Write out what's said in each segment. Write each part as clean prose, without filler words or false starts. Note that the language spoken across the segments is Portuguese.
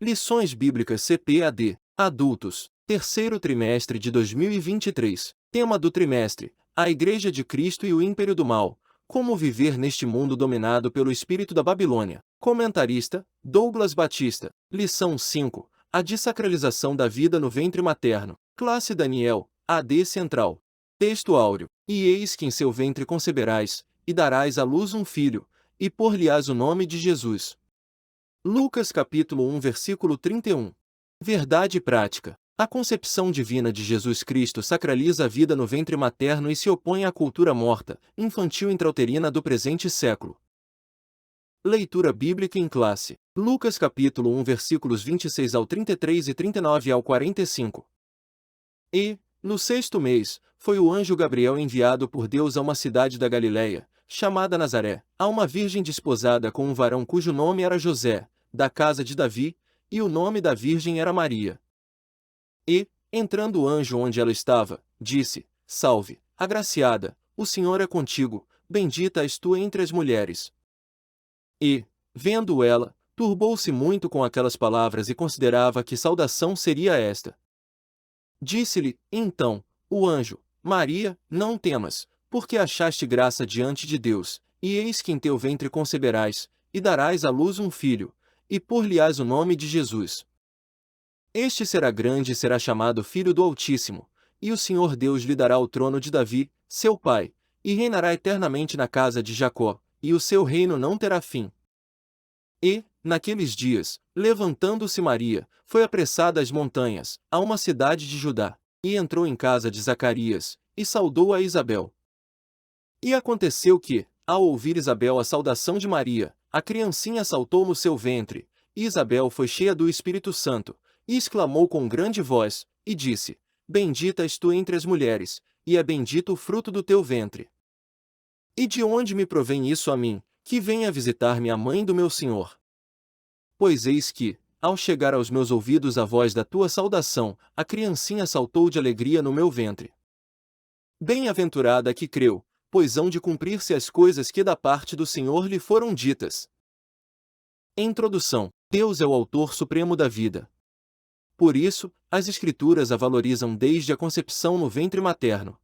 Lições Bíblicas CPAD, Adultos, terceiro trimestre de 2023. Tema do trimestre: a Igreja de Cristo e o Ímpério do Mal. Como viver neste mundo dominado pelo espírito da Babilônia. Comentarista: Douglas Batista. Lição 5: a desacralização da vida no ventre materno. Classe Daniel, AD Central. Texto áureo: e eis que em seu ventre conceberás, e darás à luz um filho, e por-lhe-ás o nome de Jesus. Lucas capítulo 1 versículo 31. Verdade prática. A concepção divina de Jesus Cristo sacraliza a vida no ventre materno e se opõe à cultura morta, infantil intrauterina do presente século. Leitura bíblica em classe. Lucas capítulo 1 versículos 26 ao 33 e 39 ao 45. E, no sexto mês, foi o anjo Gabriel enviado por Deus a uma cidade da Galiléia, chamada Nazaré, a uma virgem desposada com um varão cujo nome era José, da casa de Davi, e o nome da virgem era Maria. E, entrando o anjo onde ela estava, disse: Salve, agraciada, o Senhor é contigo, bendita és tu entre as mulheres. E, vendo ela, turbou-se muito com aquelas palavras e considerava que saudação seria esta. Disse-lhe, então, o anjo: Maria, não temas, porque achaste graça diante de Deus, e eis que em teu ventre conceberás, e darás à luz um filho, e por-lhe-ás o nome de Jesus. Este será grande e será chamado Filho do Altíssimo, e o Senhor Deus lhe dará o trono de Davi, seu pai, e reinará eternamente na casa de Jacó, e o seu reino não terá fim. E, naqueles dias, levantando-se Maria, foi apressada às montanhas, a uma cidade de Judá, e entrou em casa de Zacarias, e saudou a Isabel. E aconteceu que, ao ouvir Isabel a saudação de Maria, a criancinha saltou no seu ventre, e Isabel foi cheia do Espírito Santo, e exclamou com grande voz, e disse: Bendita és tu entre as mulheres, e é bendito o fruto do teu ventre. E de onde me provém isso a mim, que venha visitar-me a mãe do meu Senhor? Pois eis que, ao chegar aos meus ouvidos a voz da tua saudação, a criancinha saltou de alegria no meu ventre. Bem-aventurada a que creu, pois hão de cumprir-se as coisas que da parte do Senhor lhe foram ditas. Introdução: Deus é o autor supremo da vida. Por isso, as Escrituras a valorizam desde a concepção no ventre materno.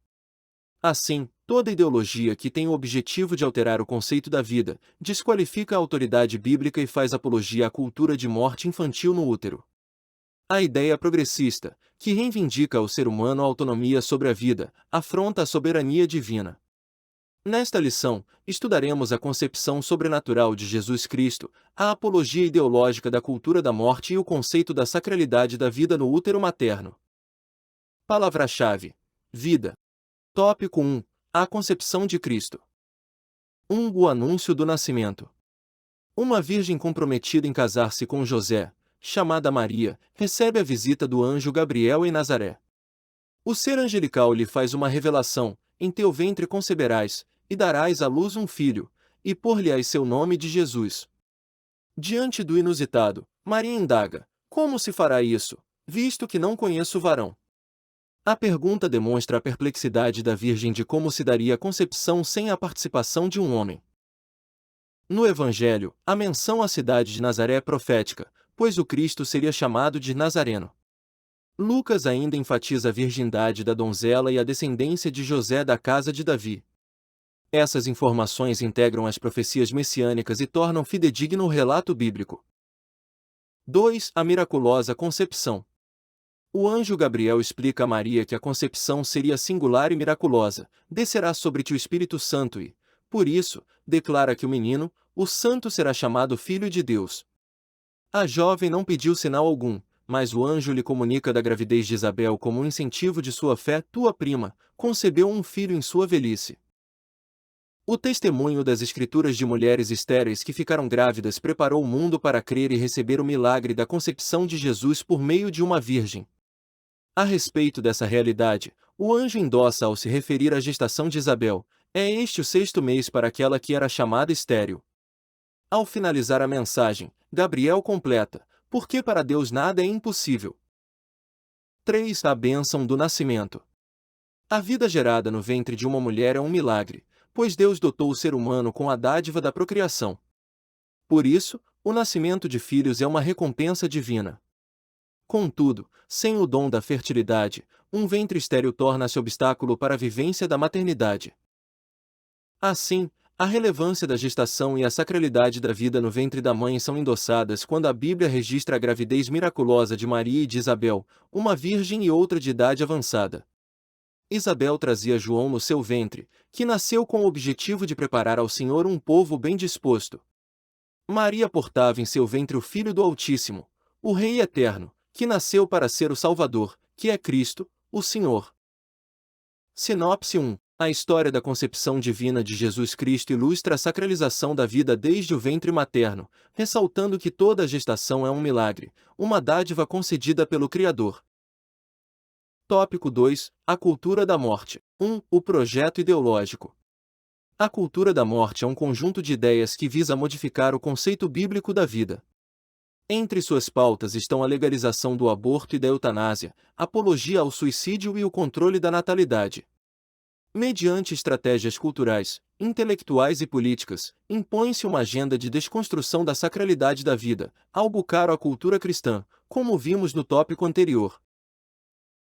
Assim, toda ideologia que tem o objetivo de alterar o conceito da vida, desqualifica a autoridade bíblica e faz apologia à cultura de morte infantil no útero. A ideia progressista, que reivindica ao ser humano a autonomia sobre a vida, afronta a soberania divina. Nesta lição, estudaremos a concepção sobrenatural de Jesus Cristo, a apologia ideológica da cultura da morte e o conceito da sacralidade da vida no útero materno. Palavra-chave: vida. Tópico 1. A concepção de Cristo. 1. O anúncio do nascimento. Uma virgem comprometida em casar-se com José, chamada Maria, recebe a visita do anjo Gabriel em Nazaré. O ser angelical lhe faz uma revelação: em teu ventre conceberás, e darás à luz um filho, e por-lhe-ás seu nome de Jesus. Diante do inusitado, Maria indaga: como se fará isso, visto que não conheço varão? A pergunta demonstra a perplexidade da Virgem de como se daria a concepção sem a participação de um homem. No Evangelho, a menção à cidade de Nazaré é profética, pois o Cristo seria chamado de Nazareno. Lucas ainda enfatiza a virgindade da donzela e a descendência de José da casa de Davi. Essas informações integram as profecias messiânicas e tornam fidedigno o relato bíblico. 2. A miraculosa concepção. O anjo Gabriel explica a Maria que a concepção seria singular e miraculosa, descerá sobre ti o Espírito Santo e, por isso, declara que o menino, o santo, será chamado Filho de Deus. A jovem não pediu sinal algum, mas o anjo lhe comunica da gravidez de Isabel como um incentivo de sua fé: tua prima concebeu um filho em sua velhice. O testemunho das Escrituras de mulheres estéreis que ficaram grávidas preparou o mundo para crer e receber o milagre da concepção de Jesus por meio de uma virgem. A respeito dessa realidade, o anjo endossa ao se referir à gestação de Isabel: é este o sexto mês para aquela que era chamada estéril. Ao finalizar a mensagem, Gabriel completa: porque para Deus nada é impossível. 3. A bênção do nascimento. A vida gerada no ventre de uma mulher é um milagre, pois Deus dotou o ser humano com a dádiva da procriação. Por isso, O nascimento de filhos é uma recompensa divina. Contudo, sem o dom da fertilidade, um ventre estéril torna-se obstáculo para a vivência da maternidade. Assim, a relevância da gestação e a sacralidade da vida no ventre da mãe são endossadas quando a Bíblia registra a gravidez miraculosa de Maria e de Isabel, uma virgem e outra de idade avançada. Isabel trazia João no seu ventre, que nasceu com o objetivo de preparar ao Senhor um povo bem disposto. Maria portava em seu ventre o Filho do Altíssimo, o Rei Eterno, que nasceu para ser o Salvador, que é Cristo, o Senhor. Sinopse 1. A história da concepção divina de Jesus Cristo ilustra a sacralização da vida desde o ventre materno, ressaltando que toda a gestação é um milagre, uma dádiva concedida pelo Criador. Tópico 2. A cultura da morte. 1. O projeto ideológico. A cultura da morte é um conjunto de ideias que visa modificar o conceito bíblico da vida. Entre suas pautas estão a legalização do aborto e da eutanásia, apologia ao suicídio e o controle da natalidade. Mediante estratégias culturais, intelectuais e políticas, impõe-se uma agenda de desconstrução da sacralidade da vida, algo caro à cultura cristã, como vimos no tópico anterior.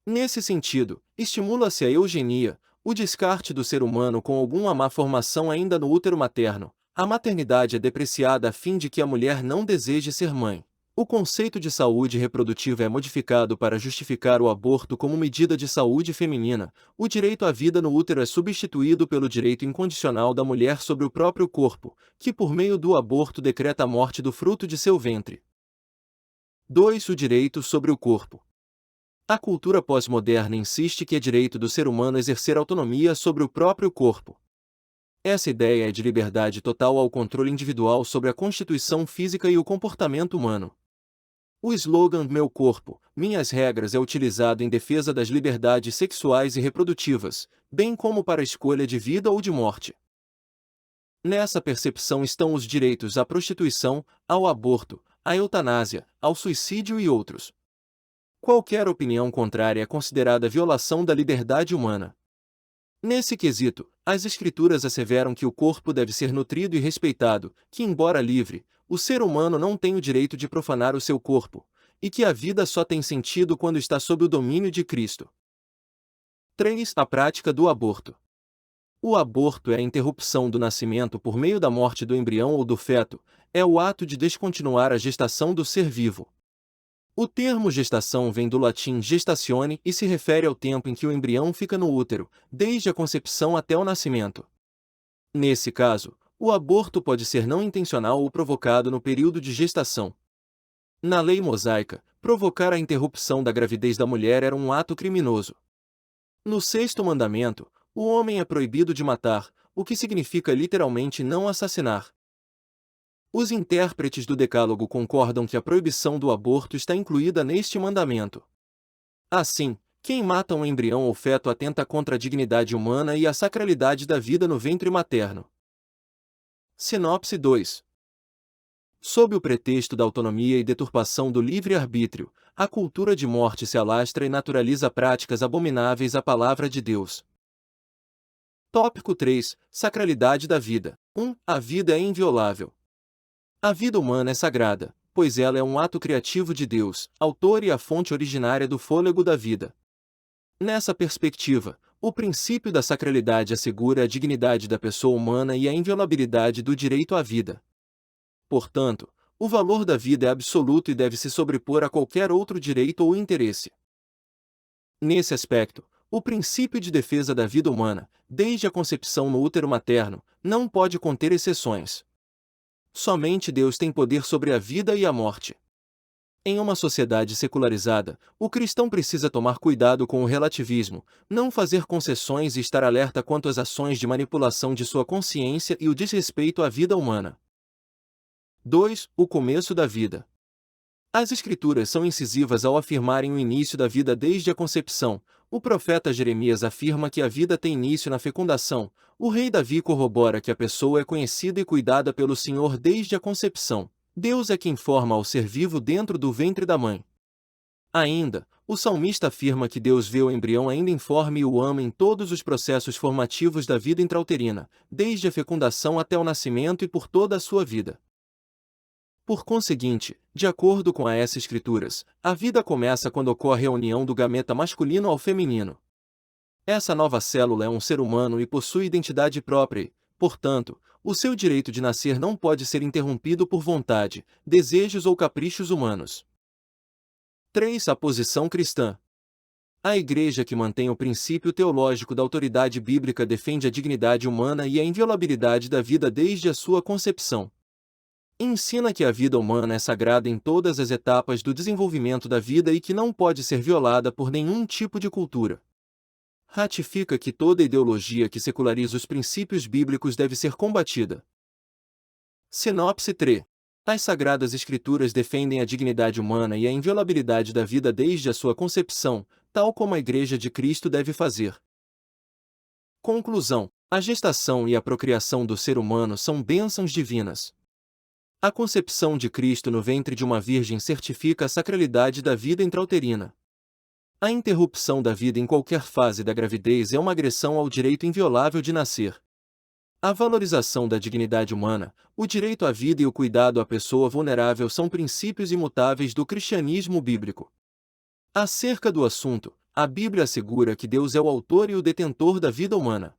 Nesse sentido, estimula-se a eugenia, o descarte do ser humano com alguma má formação ainda no útero materno. A maternidade é depreciada a fim de que a mulher não deseje ser mãe. O conceito de saúde reprodutiva é modificado para justificar o aborto como medida de saúde feminina. O direito à vida no útero é substituído pelo direito incondicional da mulher sobre o próprio corpo, que por meio do aborto decreta a morte do fruto de seu ventre. 2. O direito sobre o corpo. A cultura pós-moderna insiste que é direito do ser humano exercer autonomia sobre o próprio corpo. Essa ideia é de liberdade total ao controle individual sobre a constituição física e o comportamento humano. O slogan "Meu corpo, minhas regras" é utilizado em defesa das liberdades sexuais e reprodutivas, bem como para a escolha de vida ou de morte. Nessa percepção estão os direitos à prostituição, ao aborto, à eutanásia, ao suicídio e outros. Qualquer opinião contrária é considerada violação da liberdade humana. Nesse quesito, as Escrituras asseveram que o corpo deve ser nutrido e respeitado, que, embora livre, o ser humano não tem o direito de profanar o seu corpo, e que a vida só tem sentido quando está sob o domínio de Cristo. 3. A prática do aborto. O aborto é a interrupção do nascimento por meio da morte do embrião ou do feto, é o ato de descontinuar a gestação do ser vivo. O termo gestação vem do latim gestatione e se refere ao tempo em que o embrião fica no útero, desde a concepção até o nascimento. Nesse caso, o aborto pode ser não intencional ou provocado no período de gestação. Na lei mosaica, provocar a interrupção da gravidez da mulher era um ato criminoso. No sexto mandamento, o homem é proibido de matar, o que significa literalmente não assassinar. Os intérpretes do Decálogo concordam que a proibição do aborto está incluída neste mandamento. Assim, quem mata um embrião ou feto atenta contra a dignidade humana e a sacralidade da vida no ventre materno. Sinopse 2. Sob o pretexto da autonomia e deturpação do livre-arbítrio, a cultura de morte se alastra e naturaliza práticas abomináveis à palavra de Deus. Tópico 3. Sacralidade da vida. 1. A vida é inviolável. A vida humana é sagrada, pois ela é um ato criativo de Deus, autor e a fonte originária do fôlego da vida. Nessa perspectiva, o princípio da sacralidade assegura a dignidade da pessoa humana e a inviolabilidade do direito à vida. Portanto, o valor da vida é absoluto e deve se sobrepor a qualquer outro direito ou interesse. Nesse aspecto, o princípio de defesa da vida humana, desde a concepção no útero materno, não pode conter exceções. Somente Deus tem poder sobre a vida e a morte. Em uma sociedade secularizada, o cristão precisa tomar cuidado com o relativismo, não fazer concessões e estar alerta quanto às ações de manipulação de sua consciência e o desrespeito à vida humana. 2. O começo da vida. As Escrituras são incisivas ao afirmarem o início da vida desde a concepção. O profeta Jeremias afirma que a vida tem início na fecundação. O rei Davi corrobora que a pessoa é conhecida e cuidada pelo Senhor desde a concepção. Deus é quem forma ao ser vivo dentro do ventre da mãe. Ainda, o salmista afirma que Deus vê o embrião ainda informe e o ama em todos os processos formativos da vida intrauterina, desde a fecundação até o nascimento e por toda a sua vida. Por conseguinte, de acordo com as escrituras, a vida começa quando ocorre a união do gameta masculino ao feminino. Essa nova célula é um ser humano e possui identidade própria e, portanto, o seu direito de nascer não pode ser interrompido por vontade, desejos ou caprichos humanos. 3. A posição cristã. A Igreja que mantém o princípio teológico da autoridade bíblica defende a dignidade humana e a inviolabilidade da vida desde a sua concepção. Ensina que a vida humana é sagrada em todas as etapas do desenvolvimento da vida e que não pode ser violada por nenhum tipo de cultura. Ratifica que toda ideologia que seculariza os princípios bíblicos deve ser combatida. Sinopse 3. As Sagradas Escrituras defendem a dignidade humana e a inviolabilidade da vida desde a sua concepção, tal como a Igreja de Cristo deve fazer. Conclusão: a gestação e a procriação do ser humano são bênçãos divinas. A concepção de Cristo no ventre de uma virgem certifica a sacralidade da vida intrauterina. A interrupção da vida em qualquer fase da gravidez é uma agressão ao direito inviolável de nascer. A valorização da dignidade humana, o direito à vida e o cuidado à pessoa vulnerável são princípios imutáveis do cristianismo bíblico. Acerca do assunto, a Bíblia assegura que Deus é o autor e o detentor da vida humana.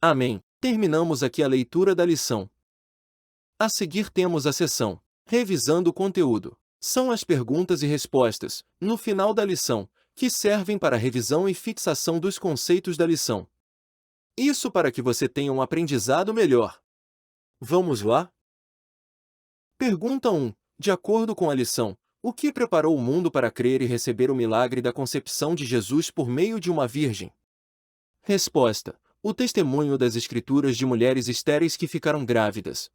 Amém. Terminamos aqui a leitura da lição. A seguir temos a seção Revisando o conteúdo. São as perguntas e respostas, no final da lição, que servem para a revisão e fixação dos conceitos da lição. Isso para que você tenha um aprendizado melhor. Vamos lá? Pergunta 1. De acordo com a lição, o que preparou o mundo para crer e receber o milagre da concepção de Jesus por meio de uma virgem? Resposta: o testemunho das Escrituras de mulheres estéreis que ficaram grávidas.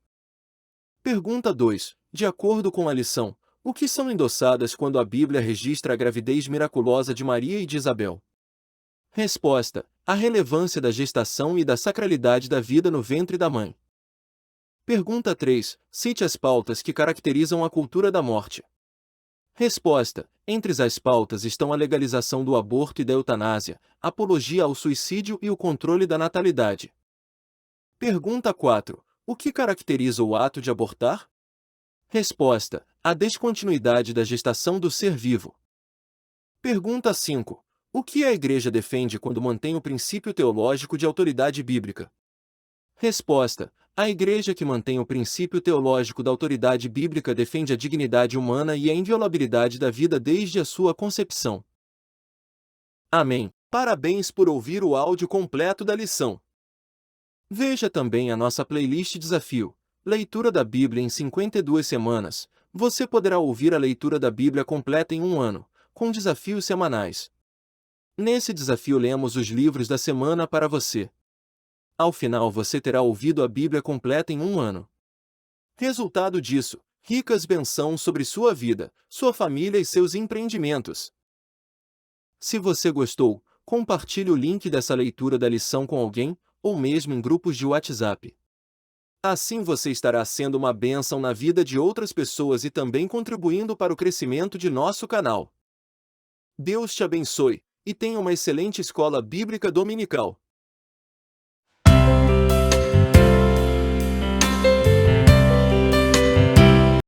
Pergunta 2. De acordo com a lição, o que são endossadas quando a Bíblia registra a gravidez miraculosa de Maria e de Isabel? Resposta: a relevância da gestação e da sacralidade da vida no ventre da mãe. Pergunta 3. Cite as pautas que caracterizam a cultura da morte. Resposta: entre as pautas estão a legalização do aborto e da eutanásia, apologia ao suicídio e o controle da natalidade. Pergunta 4. O que caracteriza o ato de abortar? Resposta: a descontinuidade da gestação do ser vivo. Pergunta 5. O que a Igreja defende quando mantém o princípio teológico de autoridade bíblica? Resposta: a Igreja que mantém o princípio teológico da autoridade bíblica defende a dignidade humana e a inviolabilidade da vida desde a sua concepção. Amém. Parabéns por ouvir o áudio completo da lição. Veja também a nossa playlist Desafio, Leitura da Bíblia em 52 semanas. Você poderá ouvir a leitura da Bíblia completa em um ano, com desafios semanais. Nesse desafio lemos os livros da semana para você. Ao final você terá ouvido a Bíblia completa em um ano. Resultado disso, ricas bênçãos sobre sua vida, sua família e seus empreendimentos. Se você gostou, compartilhe o link dessa leitura da lição com alguém, ou mesmo em grupos de WhatsApp. Assim você estará sendo uma bênção na vida de outras pessoas e também contribuindo para o crescimento de nosso canal. Deus te abençoe, e tenha uma excelente escola bíblica dominical.